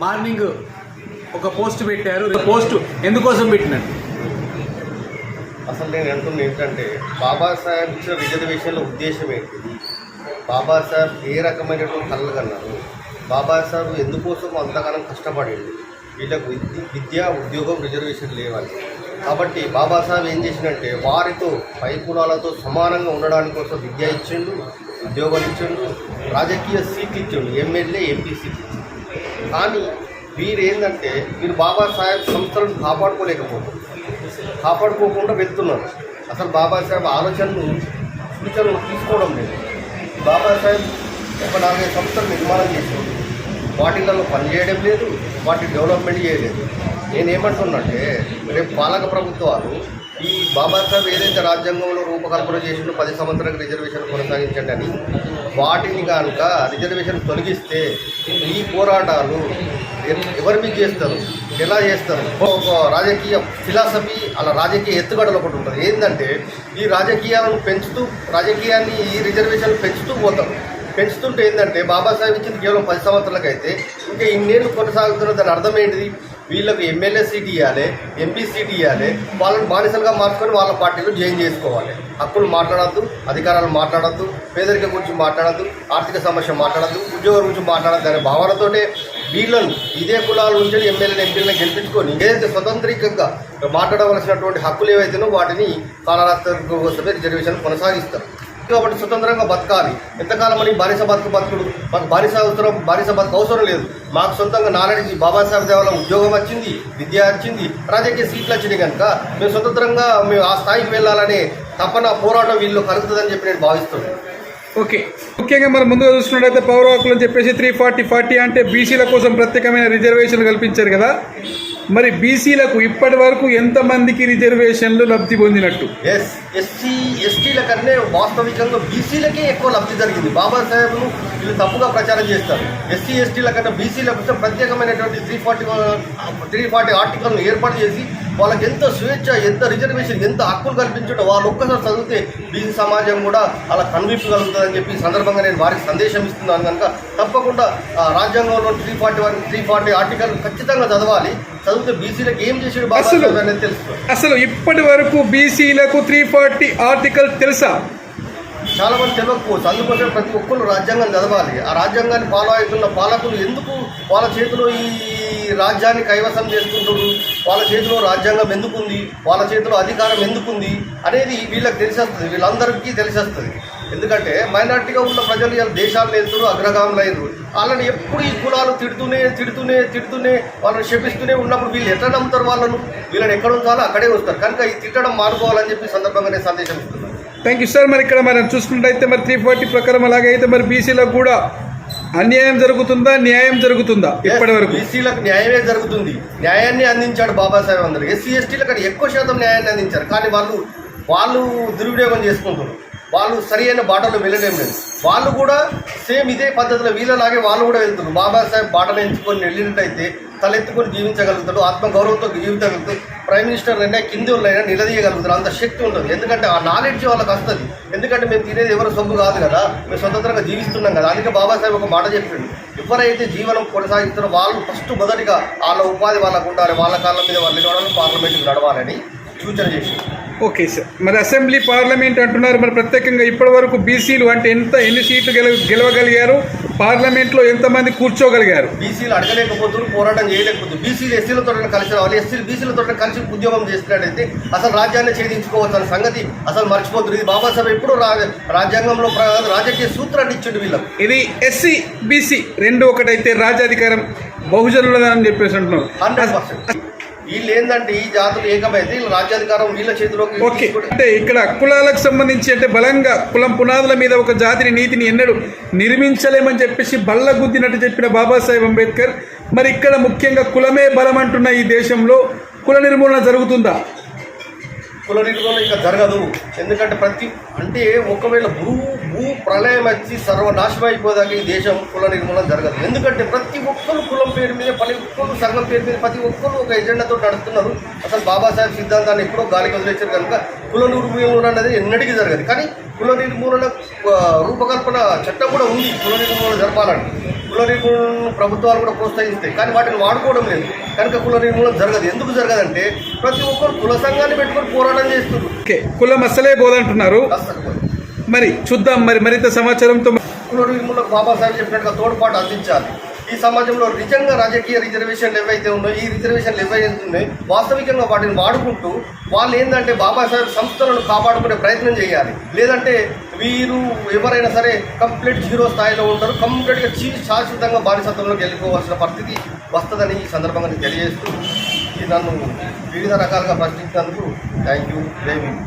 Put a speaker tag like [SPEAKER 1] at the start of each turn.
[SPEAKER 1] Morning ఒక post పెట్టారు. Post ఎందుకోసం పెట్టినట్టు?
[SPEAKER 2] అసలు నేను అంటున్నా ఏంటంటే బాబాసాహెబ్ ఇచ్చిన రిజర్వేషన్ల ఉద్దేశం ఏంటిది? బాబాసాహెబ్ ఏ రకమైనటువంటి కళలు కన్నారు? బాబాసాహెబ్ ఎందుకోసం అంతగానం కష్టపడేది? వీళ్ళకు విద్య ఉద్యోగం రిజర్వేషన్ లేవాలి. కాబట్టి బాబాసాహెబ్ ఏం చేసిందంటే వారితో పై కులాలతో సమానంగా ఉండడానికి కోసం విద్య ఇచ్చిండు, ఉద్యోగాలు ఇచ్చిండు, రాజకీయ సీట్లు ఇచ్చిండు, ఎమ్మెల్యే ఎంపీ సీట్లు ఇచ్చిండు. కానీ వీరు ఏంటంటే వీరు బాబాసాహెబ్ సంస్థలను కాపాడుకోకుండా వెళ్తున్నారు. అసలు బాబాసాహెబ్ ఆలోచనలు సూచనలు తీసుకోవడం లేదు. బాబాసాహెబ్ ఒక 4-5 సంస్థలు నిర్మాణం చేశారు, వాటిలలో పనిచేయడం లేదు, వాటి డెవలప్మెంట్ చేయలేదు. నేనేమంటున్నంటే రేపు పాలక ప్రభుత్వాలు ఈ బాబాసాహెబ్ ఏదైతే రాజ్యాంగంలో రూపకల్పన చేసిందో 10 సంవత్సరాలకు రిజర్వేషన్ కొనసాగించండి అని, వాటిని కనుక రిజర్వేషన్ తొలగిస్తే ఈ పోరాటాలు ఎవరి మీద చేస్తారు, ఎలా చేస్తారు? ఒక రాజకీయ ఫిలాసఫీ అలా రాజకీయ ఎత్తుగడలు ఒకటి ఉంటుంది. ఏంటంటే ఈ రాజకీయాలను పెంచుతూ రాజకీయాన్ని ఈ రిజర్వేషన్లు పెంచుతూ పోతారు. పెంచుతుంటే ఏంటంటే బాబాసాహెబ్ ఇచ్చింది కేవలం 10 సంవత్సరాలకు అయితే ఇంకా ఇన్నేళ్ళు కొనసాగుతున్న దాని అర్థం ఏంటిది? వీళ్ళకు ఎమ్మెల్యే సీట్ ఇవ్వాలి, ఎంపీ సీట్ ఇవ్వాలి, వాళ్ళని బానిసలుగా మార్చుకొని వాళ్ళ పార్టీలో జాయిన్ చేసుకోవాలి. హక్కులు మాట్లాడద్దు, అధికారాలు మాట్లాడద్దు, పేదరికం గురించి మాట్లాడద్దు, ఆర్థిక సమస్య మాట్లాడద్దు, ఉద్యోగం గురించి మాట్లాడద్దు అనే భావనతోటే వీళ్ళను ఇదే కులాల నుంచి ఎమ్మెల్యేలు ఎంపీలను గెలిపించుకొని ఏదైతే స్వతంత్రికంగా మాట్లాడవలసినటువంటి హక్కులు ఏవైతేనో వాటిని కాలరాష్ట్ర కోసమే రిజర్వేషన్ కొనసాగిస్తారు. కాబట్టి స్వతంత్రంగా బతకాలి. ఎంతకాలం అని బానిస బతుకుడు, మాకు బానిస బతుకు అవసరం లేదు. మాకు సొంతంగా నాలెడ్జ్ బాబాసాహెబ్ దేవాల ఉద్యోగం వచ్చింది, విద్య వచ్చింది, రాజకీయ సీట్లు వచ్చినాయి కనుక మేము స్వతంత్రంగా మేము ఆ స్థాయికి వెళ్ళాలనే తపన పోరాటం వీళ్ళు కలుగుతుందని చెప్పి నేను భావిస్తున్నాను.
[SPEAKER 3] ఓకే, ముఖ్యంగా మనం ముందుగా చూస్తున్నట్టయితే పౌర హక్కులు అని చెప్పేసి 340 అంటే బీసీల కోసం ప్రత్యేకమైన రిజర్వేషన్లు కల్పించారు కదా. మరి బీసీలకు ఇప్పటి వరకు ఎంతమందికి రిజర్వేషన్లు లబ్ధి పొందినట్టు?
[SPEAKER 2] ఎస్సీ ఎస్టీల కన్నా వాస్తవికంగా బీసీలకే ఎక్కువ లబ్ధి జరిగింది. బాబాసాహెబ్ను వీళ్ళు తప్పుగా ప్రచారం చేస్తారు. ఎస్సీ ఎస్టీల కన్నా బీసీలకు ప్రత్యేకమైనటువంటి 340 ఆర్టికల్ను ఏర్పాటు చేసి వాళ్ళకి ఎంత స్వేచ్ఛ, ఎంత రిజర్వేషన్, ఎంత హక్కులు కల్పించడం వాళ్ళు ఒక్కసారి చదివితే బీసీ సమాజం కూడా అలా కనిపించగలుగుతుందని చెప్పి ఈ సందర్భంగా నేను వారికి సందేశం ఇస్తున్నాను. కనుక తప్పకుండా రాజ్యాంగంలో 340 ఆర్టికల్ ఖచ్చితంగా చదవాలి. చదివితే బీసీలకు ఏం చేసాడు బాబాసాహెబ్ అనేది తెలుస్తుంది.
[SPEAKER 3] అసలు ఇప్పటి వరకు బీసీలకు 340 ఆర్టికల్ తెలుసా?
[SPEAKER 2] చాలా మంది తెలియకపోవచ్చు. అందుకోసం ప్రతి ఒక్కరు రాజ్యాంగం చదవాలి. ఆ రాజ్యాంగాన్ని ఫాలో అవుతున్న పాలకులు ఎందుకు వాళ్ళ చేతిలో ఈ రాజ్యాన్ని కైవసం చేసుకుంటున్నారు, వాళ్ళ చేతిలో రాజ్యాంగం ఎందుకుంది, వాళ్ళ చేతిలో అధికారం ఎందుకుంది అనేది వీళ్ళకి తెలిసేస్తుంది, వీళ్ళందరికీ తెలిసేస్తుంది. ఎందుకంటే మైనార్టీగా ఉన్న ప్రజలు ఇలా దేశాలను వెళ్తున్నారు, అగ్రగాములు అయ్యారు. వాళ్ళని ఎప్పుడు ఈ కులాలు తిడుతూనే వాళ్ళని శపిస్తూనే ఉన్నప్పుడు వీళ్ళు ఎట్లా నమ్ముతారు? వీళ్ళని ఎక్కడ ఉంచాలో అక్కడే వస్తారు. కనుక ఈ తిట్టడం మానుకోవాలని చెప్పి సందర్భంగా నేను సందేశం ఇస్తున్నాను.
[SPEAKER 3] Thank you sir. మరి ఇక్కడ మనం చూసుకున్నట్టయితే మరి 340 ప్రకారం అలాగైతే మరి బీసీలకు కూడా అన్యాయం జరుగుతుందా, న్యాయం జరుగుతుందా? ఇప్పటి వరకు
[SPEAKER 2] బీసీలకు న్యాయమే జరుగుతుంది. న్యాయాన్ని అందించాడు బాబాసాహెబ్. అందరూ ఎస్సీ ఎస్టీలకు ఎక్కువ శాతం న్యాయాన్ని అందించారు. కానీ వాళ్ళు దుర్వినియోగం చేసుకుంటున్నారు. వాళ్ళు సరి అయిన బాటలో వెళ్ళలేం లేదు. వాళ్ళు కూడా సేమ్ ఇదే పద్ధతిలో వీళ్ళలాగే వాళ్ళు కూడా వెళ్తున్నారు. బాబాసాహెబ్ బాటలు ఎంచుకొని వెళ్ళినట్టయితే తలెత్తుకొని జీవించగలుగుతాడు, ఆత్మగౌరవంతో జీవించగలుగుతాడు. ప్రైమ్ మినిస్టర్ అయినా కింది వాళ్ళైనా నిలదీయగలుగుతారు. అంత శక్తి ఉంటుంది. ఎందుకంటే ఆ నాలెడ్జ్ వాళ్ళకి వస్తుంది. ఎందుకంటే మేము తినేది ఎవరు సొమ్ము కాదు కదా, మేము స్వతంత్రంగా జీవిస్తున్నాం కదా. అందుకే బాబాసాహెబ్ ఒక మాట చెప్పిండు, ఎవరైతే జీవనం కొనసాగిస్తారో వాళ్ళు మొదటిగా వాళ్ళ ఉపాధి వాళ్ళకు ఉండాలి, వాళ్ళ కాళ్ళ మీద వాళ్ళు నిలవడానికి పార్లమెంట్కి నడవాలని సూచన చేసింది.
[SPEAKER 3] Okay sir. మరి అసెంబ్లీ పార్లమెంట్ అంటున్నారు. మరి ప్రత్యేకంగా ఇప్పటి వరకు బీసీలు అంటే ఎన్ని సీట్లు గెలవగలిగారు? పార్లమెంట్లో ఎంతమంది కూర్చోగలిగారు?
[SPEAKER 2] బీసీలు అడగలేకపోతున్నారు, పోరాటం చేయలేకపోతున్నారు. బీసీలు ఎస్సీలతో కలిసి రావాలి, ఎస్సీలు బీసీలతో కలిసి ఉద్యోగం చేస్తున్నట్టయితే అసలు రాజ్యాన్ని ఛేదించుకోవచ్చు అనే సంగతి అసలు మర్చిపోతున్నారు. ఇది బాబాసాహెబ్ ఎప్పుడు రాజ్యాంగంలో రాజకీయ సూత్రాన్ని ఇచ్చిండు వీళ్ళకి.
[SPEAKER 3] ఇది ఎస్సీ బీసీ రెండు ఒకటైతే రాజ్యాధికారం బహుజనులదని చెప్పేసి అంటున్నారు.
[SPEAKER 2] 100%. వీళ్ళు ఏంటంటే ఈ జాతులు ఏకమైతే వీళ్ళ రాజ్యాధికారం వీళ్ళ చేతిలోకి.
[SPEAKER 3] ఓకే, అంటే ఇక్కడ కులాలకు సంబంధించి అంటే బలంగా కులం పునాదుల మీద ఒక జాతిని నీతిని ఎన్నడూ నిర్మించలేమని చెప్పేసి బల్ల గుద్దినట్టు చెప్పిన బాబాసాహెబ్ అంబేద్కర్. మరి ఇక్కడ ముఖ్యంగా కులమే బలం అంటున్న ఈ దేశంలో కుల నిర్మూలన జరుగుతుందా?
[SPEAKER 2] కుల నిర్మూలన ఇంకా జరగదు. ఎందుకంటే ఒకవేళ భూ ప్రళయం వచ్చి సర్వనాశనం అయిపోదాక ఈ దేశం కుల నిర్మూలన జరగదు. ఎందుకంటే ప్రతి ఒక్కరు కులం పేరు మీద, ప్రతి ఒక్కరు సంఘం పేరు మీద, ప్రతి ఒక్కరు ఒక ఎజెండాతో నడుస్తున్నారు. అసలు బాబాసాహెబ్ సిద్ధాంతాన్ని ఎప్పుడో గాలికి వదిలేశారు కనుక కుల నిర్మూలన అనేది ఎన్నటికీ జరగదు. కానీ కుల నిర్మూలన రూపకల్పన చట్టం కూడా ఉంది. కుల నిర్మూలన జరపాలని కుల నిర్మూలన ప్రభుత్వాలు కూడా ప్రోత్సహిస్తాయి, కానీ వాటిని వాడుకోవడం లేదు. కనుక కుల నిర్మూలన జరగదు. ఎందుకు జరగదంటే ప్రతి ఒక్కరు కుల సంఘాన్ని పెట్టుకొని పోరాటం చేస్తున్నారు.
[SPEAKER 3] ఓకే, కులం అసలే బోధంటున్నారు. మరి చూద్దాం, మరింత సమాచారంతో
[SPEAKER 2] కుల నిర్మూలనకు బాబాసాహెబ్ చెప్పినట్టుగా తోడ్పాటు అందించాలి. ఈ సమాజంలో నిజంగా రాజకీయ రిజర్వేషన్లు ఏవైతే ఉన్నాయో, ఈ రిజర్వేషన్లు ఏవైతే ఉన్నాయో వాస్తవికంగా వాటిని వాడుకుంటూ వాళ్ళు ఏంటంటే బాబాసాహెబ్ సంస్థలను కాపాడుకునే ప్రయత్నం చేయాలి. లేదంటే వీరు ఎవరైనా సరే కంప్లీట్ జీరో స్థాయిలో ఉంటారు, కంప్లీట్గా శాశ్వతంగా బానిసత్వంలోకి వెళ్ళిపోవాల్సిన పరిస్థితి వస్తుందని ఈ సందర్భంగా తెలియజేస్తూ నన్ను వివిధ రకాలుగా ప్రశ్నించినందుకు థ్యాంక్ యూ. జై భీమ్.